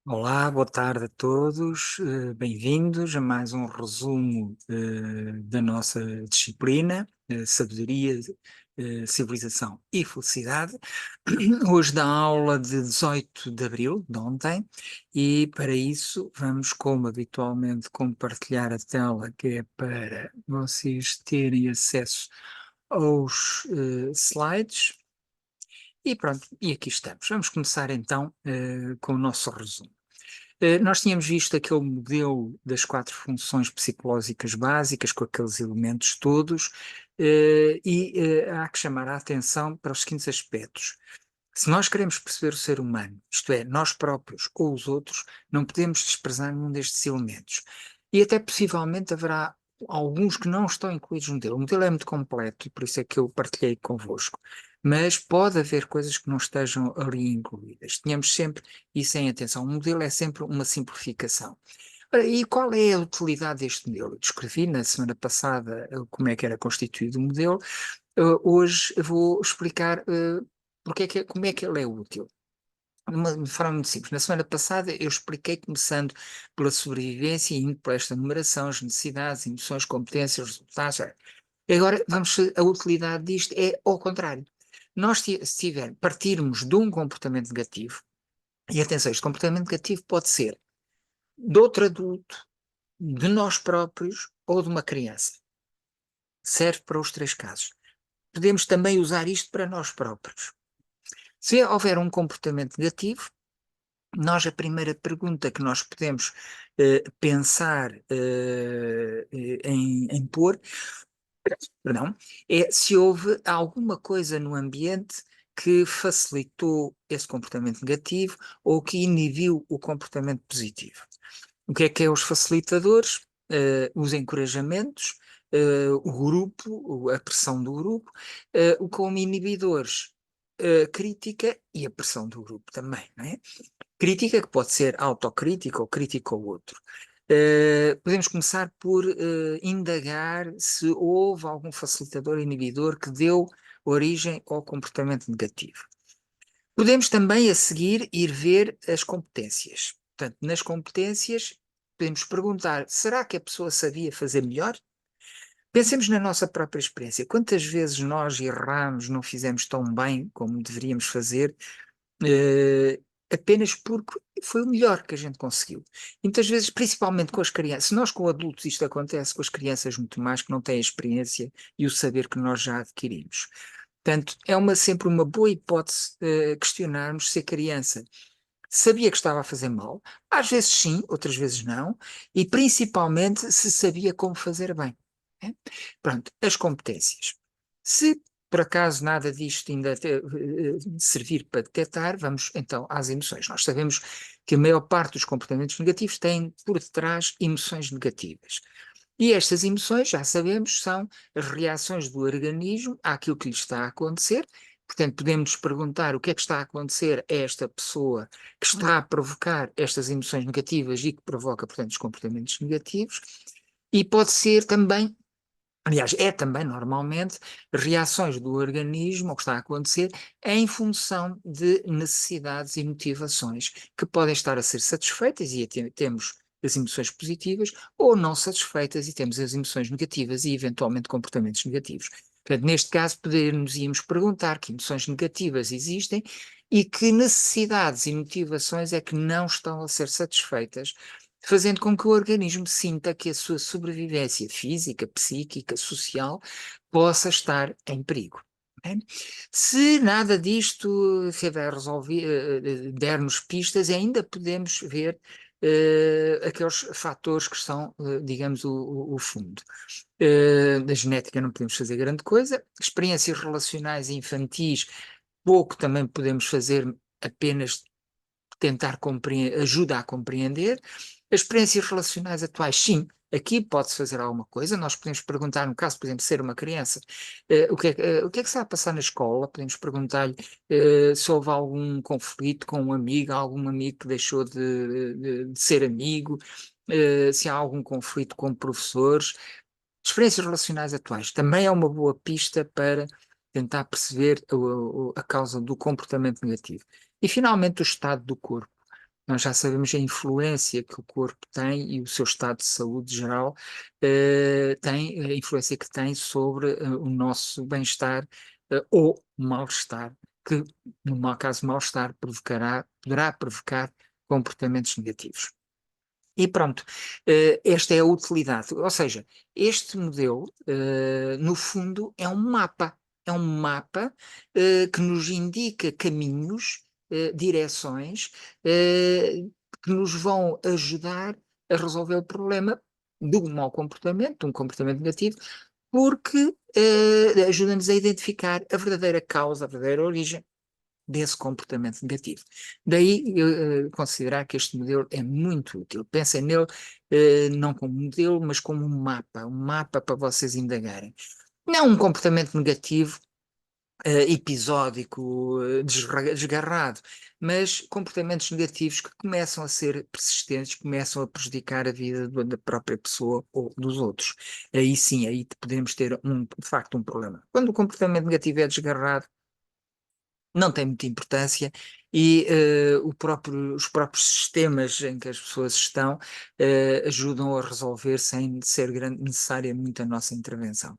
Olá, boa tarde a todos, bem-vindos a mais um resumo da nossa disciplina, Sabedoria, Civilização e Felicidade. Hoje da aula de 18 de abril, de ontem, e para isso vamos, como habitualmente, compartilhar a tela, que é para vocês terem acesso aos slides. E pronto, e aqui estamos. Vamos começar então com o nosso resumo. Nós tínhamos visto aquele modelo das 4 funções psicológicas básicas, com aqueles elementos todos, há que chamar a atenção para os seguintes aspectos. Se nós queremos perceber o ser humano, isto é, nós próprios ou os outros, não podemos desprezar nenhum destes elementos. E até possivelmente haverá alguns que não estão incluídos no modelo. O modelo é muito completo e por isso é que eu partilhei convosco. Mas pode haver coisas que não estejam ali incluídas. Tenhamos sempre isso em atenção. O modelo é sempre uma simplificação. Ora, e qual é a utilidade deste modelo? Eu descrevi na semana passada como é que era constituído o modelo. Hoje eu vou explicar como é que ele é útil. De forma muito simples. Na semana passada eu expliquei começando pela sobrevivência e indo por esta numeração, as necessidades, emoções, competências, resultados. Agora a utilidade disto é ao contrário. Nós, se tiver, partirmos de um comportamento negativo, e atenção, este comportamento negativo pode ser de outro adulto, de nós próprios ou de uma criança. Serve para os 3 casos. Podemos também usar isto para nós próprios. Se houver um comportamento negativo, a primeira pergunta que nós podemos pensar em pôr, perdão, é se houve alguma coisa no ambiente que facilitou esse comportamento negativo ou que inibiu o comportamento positivo. O que é os facilitadores? Os encorajamentos, o grupo, a pressão do grupo, como inibidores, a crítica e a pressão do grupo também, não é? Crítica que pode ser autocrítica ou crítica ao outro. Podemos começar por indagar se houve algum facilitador inibidor que deu origem ao comportamento negativo. Podemos também, a seguir, ir ver as competências. Portanto, nas competências, podemos perguntar: será que a pessoa sabia fazer melhor? Pensemos na nossa própria experiência. Quantas vezes nós erramos, não fizemos tão bem como deveríamos fazer, eh, apenas porque foi o melhor que a gente conseguiu? E muitas vezes, principalmente com as crianças, se nós com adultos isto acontece, com as crianças muito mais, que não têm a experiência e o saber que nós já adquirimos. Portanto, sempre uma boa hipótese questionarmos se a criança sabia que estava a fazer mal, às vezes sim, outras vezes não, e principalmente se sabia como fazer bem. Né? Pronto, as competências. Se por acaso nada disto ainda servir para detectar, vamos então às emoções. Nós sabemos que a maior parte dos comportamentos negativos têm por detrás emoções negativas. E estas emoções, já sabemos, são as reações do organismo àquilo que lhe está a acontecer. Portanto, podemos nos perguntar o que é que está a acontecer a esta pessoa que está a provocar estas emoções negativas e que provoca, portanto, os comportamentos negativos. E pode ser também, aliás, é também normalmente, reações do organismo ao que está a acontecer em função de necessidades e motivações que podem estar a ser satisfeitas e temos as emoções positivas ou não satisfeitas e temos as emoções negativas e eventualmente comportamentos negativos. Portanto, neste caso, íamos perguntar que emoções negativas existem e que necessidades e motivações é que não estão a ser satisfeitas, fazendo com que o organismo sinta que a sua sobrevivência física, psíquica, social possa estar em perigo. Né? Se nada disto tiver resolvido, der-nos pistas, ainda podemos ver aqueles fatores que são, digamos, o fundo. Da genética não podemos fazer grande coisa, experiências relacionais infantis, pouco também podemos fazer, apenas tentar compreender, ajuda a compreender. As experiências relacionais atuais, sim, aqui pode-se fazer alguma coisa. Nós podemos perguntar, no caso, por exemplo, ser uma criança, o que é que está a passar na escola? Podemos perguntar-lhe se houve algum conflito com um amigo, algum amigo que deixou de ser amigo, se há algum conflito com professores. Experiências relacionais atuais também é uma boa pista para tentar perceber a causa do comportamento negativo. E, finalmente, o estado do corpo. Nós já sabemos a influência que o corpo tem e o seu estado de saúde geral tem, a influência que tem sobre o nosso bem-estar ou mal-estar, que no mau caso mal-estar poderá provocar comportamentos negativos. E pronto, esta é a utilidade. Ou seja, este modelo, no fundo, é um mapa. É um mapa, que nos indica caminhos, direções, que nos vão ajudar a resolver o problema do mau comportamento, de um comportamento negativo, porque, ajuda-nos a identificar a verdadeira causa, a verdadeira origem desse comportamento negativo. Daí considerar que este modelo é muito útil. Pensem nele não como modelo, mas como um mapa para vocês indagarem. Não um comportamento negativo, episódico, desgarrado, mas comportamentos negativos que começam a ser persistentes, começam a prejudicar a vida da própria pessoa ou dos outros. Aí sim, aí podemos ter de facto um problema. Quando o comportamento negativo é desgarrado, não tem muita importância e os próprios sistemas em que as pessoas estão ajudam a resolver sem ser necessária muita nossa intervenção.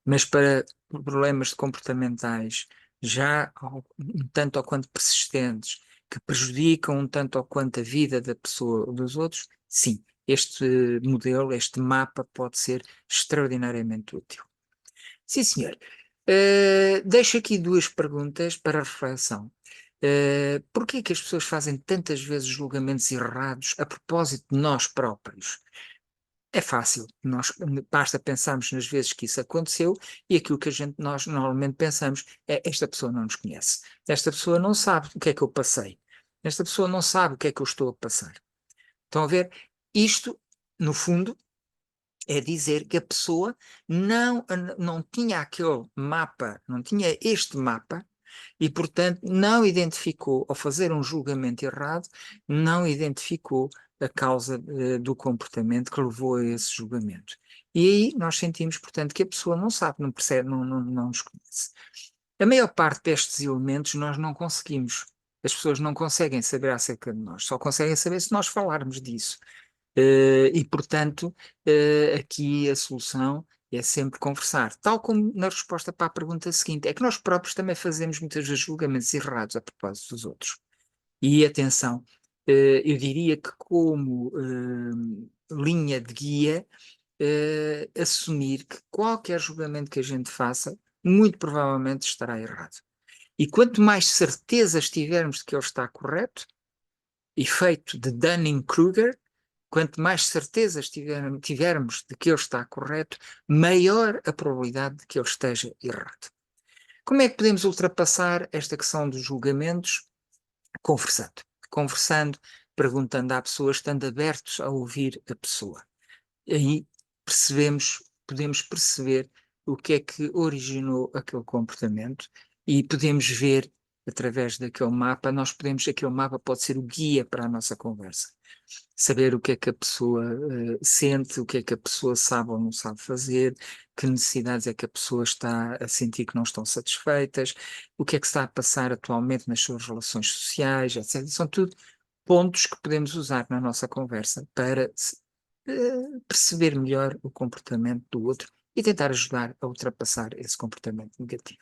Mas para problemas comportamentais já um tanto ou quanto persistentes, que prejudicam um tanto ou quanto a vida da pessoa ou dos outros, sim, este modelo, este mapa pode ser extraordinariamente útil. Sim, senhor. Deixo aqui duas perguntas para reflexão. Por que é que as pessoas fazem tantas vezes julgamentos errados a propósito de nós próprios? É fácil, basta pensarmos nas vezes que isso aconteceu e aquilo que nós normalmente pensamos é: esta pessoa não nos conhece, esta pessoa não sabe o que é que eu passei, esta pessoa não sabe o que é que eu estou a passar. Estão a ver? Isto, no fundo, é dizer que a pessoa não tinha aquele mapa, não tinha este mapa e, portanto, não identificou, ao fazer um julgamento errado, não identificou a causa do comportamento que levou a esse julgamento. E aí nós sentimos, portanto, que a pessoa não sabe, não percebe, não nos conhece. A maior parte destes elementos nós não conseguimos. As pessoas não conseguem saber acerca de nós, só conseguem saber se nós falarmos disso. E, portanto, aqui a solução é sempre conversar. Tal como na resposta para a pergunta seguinte, é que nós próprios também fazemos muitas vezes julgamentos errados a propósito dos outros. E atenção, eu diria que como linha de guia, assumir que qualquer julgamento que a gente faça, muito provavelmente estará errado. E quanto mais certezas tivermos de que ele está correto, efeito de Dunning-Kruger, quanto mais certezas tivermos de que ele está correto, maior a probabilidade de que ele esteja errado. Como é que podemos ultrapassar esta questão dos julgamentos? Conversando. Conversando, perguntando à pessoa, estando abertos a ouvir a pessoa. Aí podemos perceber o que é que originou aquele comportamento e podemos ver através daquele mapa, aquele mapa pode ser o guia para a nossa conversa. Saber o que é que a pessoa sente, o que é que a pessoa sabe ou não sabe fazer, que necessidades é que a pessoa está a sentir que não estão satisfeitas, o que é que está a passar atualmente nas suas relações sociais, etc. São tudo pontos que podemos usar na nossa conversa para perceber melhor o comportamento do outro e tentar ajudar a ultrapassar esse comportamento negativo.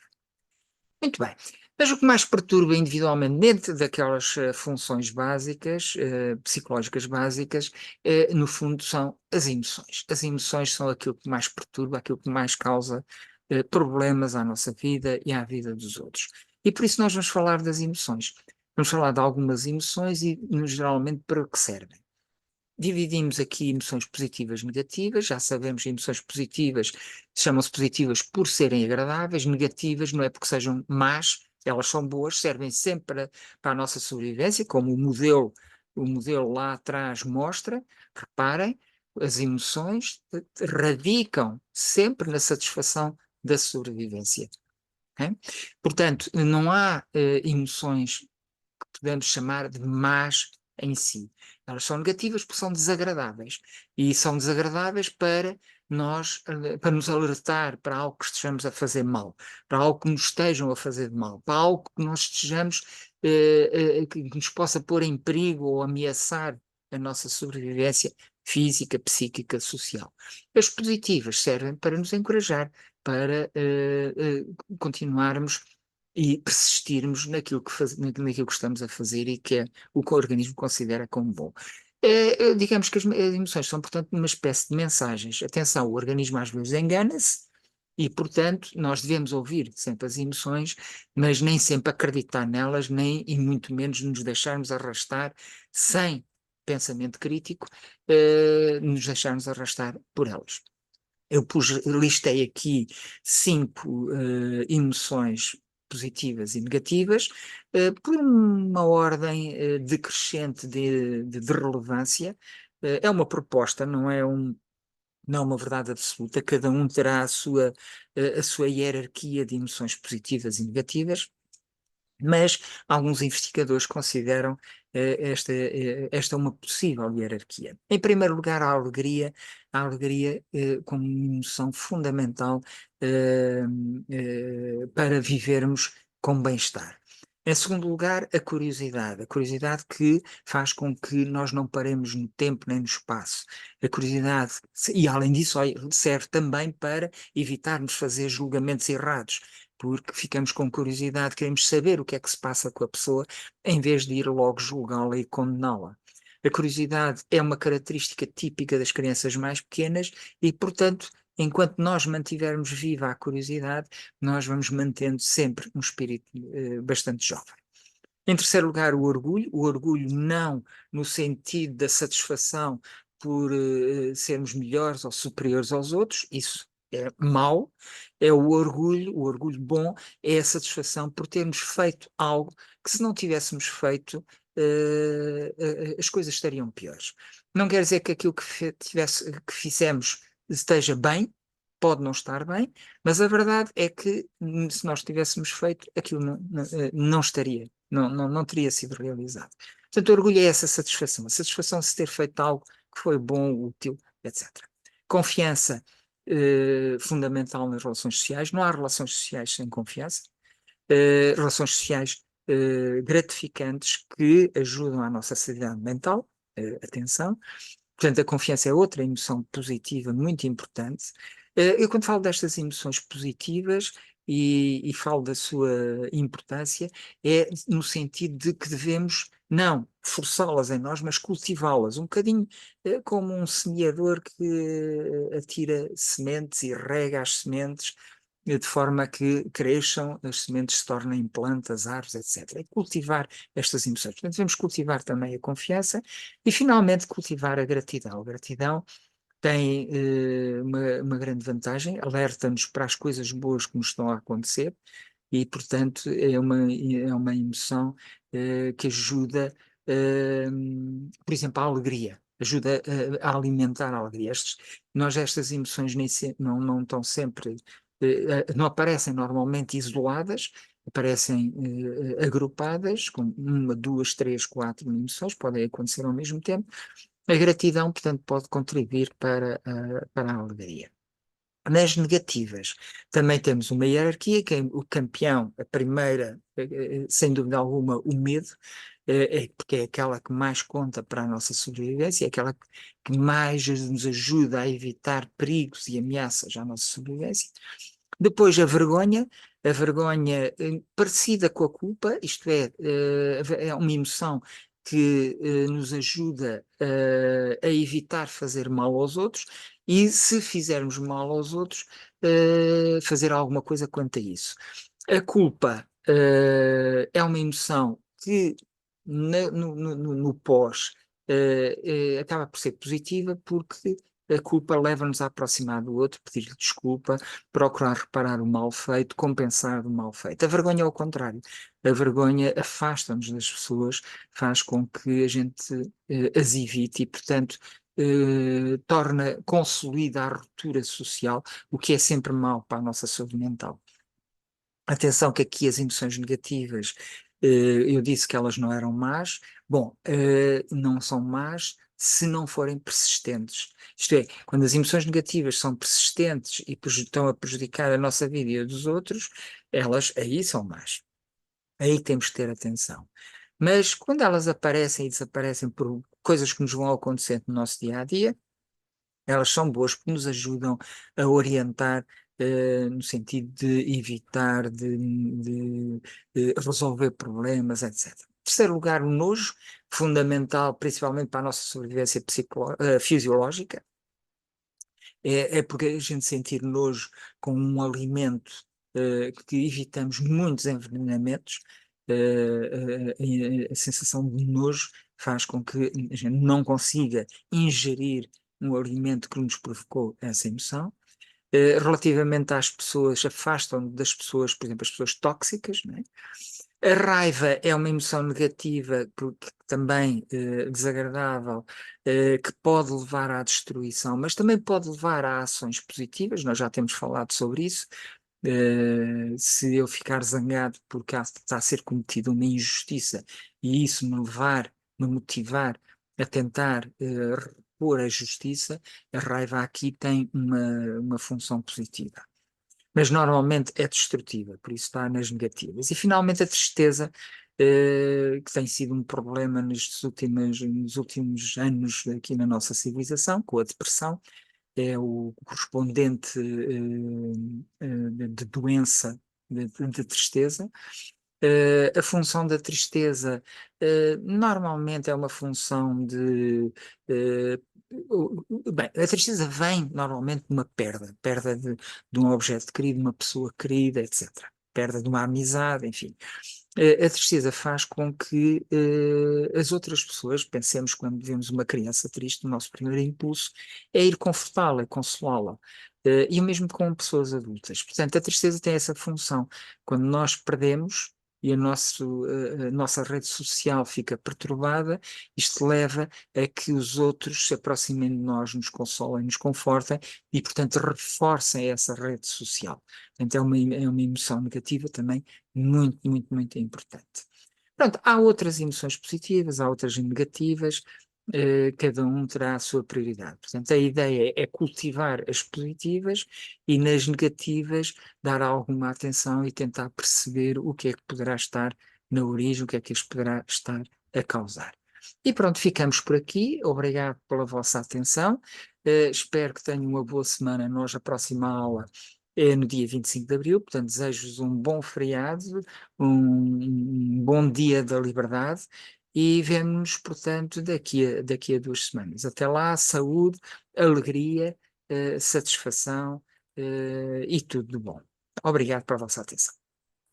Muito bem. Mas o que mais perturba individualmente dentro daquelas funções básicas, psicológicas básicas, no fundo são as emoções. As emoções são aquilo que mais perturba, aquilo que mais causa problemas à nossa vida e à vida dos outros. E por isso nós vamos falar das emoções. Vamos falar de algumas emoções e, geralmente, para o que servem. Dividimos aqui emoções positivas e negativas, já sabemos que emoções positivas chamam-se positivas por serem agradáveis, negativas não é porque sejam más, elas são boas, servem sempre para a nossa sobrevivência, como o modelo lá atrás mostra. Reparem, as emoções radicam sempre na satisfação da sobrevivência. Okay? Portanto, não há emoções que podemos chamar de más em si. Elas são negativas porque são desagradáveis. E são desagradáveis para nos alertar para algo que estejamos a fazer mal, para algo que nos estejam a fazer de mal, para algo que nós estejamos, que nos possa pôr em perigo ou ameaçar a nossa sobrevivência física, psíquica, social. As positivas servem para nos encorajar, para continuarmos e persistirmos naquilo que estamos a fazer e que é o que o organismo considera como bom. Digamos que as emoções são, portanto, uma espécie de mensagens. Atenção, o organismo às vezes engana-se e, portanto, nós devemos ouvir sempre as emoções, mas nem sempre acreditar nelas, nem e muito menos nos deixarmos arrastar sem pensamento crítico, nos deixarmos arrastar por elas. Listei aqui 5 emoções positivas e negativas, por uma ordem decrescente de relevância. É uma proposta, não é uma verdade absoluta, cada um terá a sua hierarquia de emoções positivas e negativas, mas alguns investigadores consideram esta uma possível hierarquia. Em primeiro lugar, a alegria como uma emoção fundamental para vivermos com bem-estar. Em segundo lugar, a curiosidade que faz com que nós não paremos no tempo nem no espaço. A curiosidade, e além disso, serve também para evitarmos fazer julgamentos errados, porque ficamos com curiosidade, queremos saber o que é que se passa com a pessoa, em vez de ir logo julgá-la e condená-la. A curiosidade é uma característica típica das crianças mais pequenas e, portanto, enquanto nós mantivermos viva a curiosidade, nós vamos mantendo sempre um espírito bastante jovem. Em terceiro lugar, o orgulho não no sentido da satisfação por sermos melhores ou superiores aos outros, isso é mau, é o orgulho bom é a satisfação por termos feito algo que se não tivéssemos feito, as coisas estariam piores. Não quer dizer que aquilo que fizemos esteja bem, pode não estar bem, mas a verdade é que se nós tivéssemos feito, aquilo não estaria, não teria sido realizado. Portanto, o orgulho é essa satisfação, a satisfação de se ter feito algo que foi bom, útil, etc. Confiança, fundamental nas relações sociais. Não há relações sociais sem confiança. Relações sociais gratificantes que ajudam à nossa sanidade mental. Atenção. Portanto, a confiança é outra emoção positiva muito importante. Eu, quando falo destas emoções positivas e falo da sua importância, é no sentido de que devemos não forçá-las em nós, mas cultivá-las, um bocadinho como um semeador que atira sementes e rega as sementes de forma a que cresçam, as sementes se tornem plantas, árvores, etc. É cultivar estas emoções. Portanto, devemos cultivar também a confiança e, finalmente, cultivar a gratidão. A gratidão tem uma grande vantagem, alerta-nos para as coisas boas que nos estão a acontecer e, portanto, é uma emoção que ajuda, por exemplo, a alegria. Ajuda a alimentar a alegria. Estas emoções não estão sempre, não aparecem normalmente isoladas, aparecem agrupadas, com uma, duas, três, quatro emoções, podem acontecer ao mesmo tempo. A gratidão, portanto, pode contribuir para a alegria. Nas negativas, também temos uma hierarquia, que é o campeão, a primeira, sem dúvida alguma, o medo, porque é aquela que mais conta para a nossa sobrevivência, é aquela que mais nos ajuda a evitar perigos e ameaças à nossa sobrevivência. Depois a vergonha parecida com a culpa, isto é uma emoção que nos ajuda a evitar fazer mal aos outros e, se fizermos mal aos outros, fazer alguma coisa quanto a isso. A culpa é uma emoção que no pós acaba por ser positiva porque a culpa leva-nos a aproximar do outro, pedir-lhe desculpa, procurar reparar o mal feito, compensar o mal feito. A vergonha é o contrário. A vergonha afasta-nos das pessoas, faz com que a gente as evite e, portanto, consolida a ruptura social, o que é sempre mau para a nossa saúde mental. Atenção que aqui as emoções negativas Eu disse que elas não eram más. Bom, não são más se não forem persistentes. Isto é, quando as emoções negativas são persistentes e estão a prejudicar a nossa vida e a dos outros, elas aí são más. Aí temos que ter atenção. Mas quando elas aparecem e desaparecem por coisas que nos vão acontecendo no nosso dia a dia, elas são boas porque nos ajudam a orientar, no sentido de evitar, de resolver problemas, etc. Em terceiro lugar, o nojo, fundamental principalmente para a nossa sobrevivência fisiológica, é porque a gente sentir nojo com um alimento, que evitamos muitos envenenamentos, a sensação de nojo faz com que a gente não consiga ingerir um alimento que nos provocou essa emoção. Relativamente às pessoas, afastam das pessoas, por exemplo, as pessoas tóxicas, não é? A raiva é uma emoção negativa, porque também desagradável, que pode levar à destruição, mas também pode levar a ações positivas. Nós já temos falado sobre isso. Se eu ficar zangado porque está a ser cometida uma injustiça e isso me levar, me motivar a tentar repor a justiça, a raiva aqui tem uma função positiva. Mas normalmente é destrutiva, por isso está nas negativas. E finalmente a tristeza, que tem sido um problema nos últimos anos aqui na nossa civilização, com a depressão, é o correspondente de doença de tristeza. A função da tristeza normalmente é uma função de. eh, Bem, a tristeza vem normalmente de uma perda, perda de um objeto querido, de uma pessoa querida, etc. Perda de uma amizade, enfim. A tristeza faz com que as outras pessoas, pensemos quando vemos uma criança triste, o nosso primeiro impulso é ir confortá-la, consolá-la. E o mesmo com pessoas adultas. Portanto, a tristeza tem essa função. Quando nós perdemos e a nossa rede social fica perturbada, isto leva a que os outros se aproximem de nós, nos consolem, nos confortem e, portanto, reforcem essa rede social. Portanto, é uma emoção negativa também muito, muito, muito importante. Pronto, há outras emoções positivas, há outras negativas, cada um terá a sua prioridade. Portanto, a ideia é cultivar as positivas e nas negativas dar alguma atenção e tentar perceber o que é que poderá estar na origem, o que é que isto poderá estar a causar. E pronto, ficamos por aqui. Obrigado pela vossa atenção. Espero que tenham uma boa semana. Nós, a próxima aula é no dia 25 de Abril, portanto, desejo-vos um bom feriado, um bom dia da liberdade e vemo-nos, portanto, daqui a 2 semanas. Até lá, saúde, alegria, satisfação, e tudo de bom. Obrigado pela vossa atenção.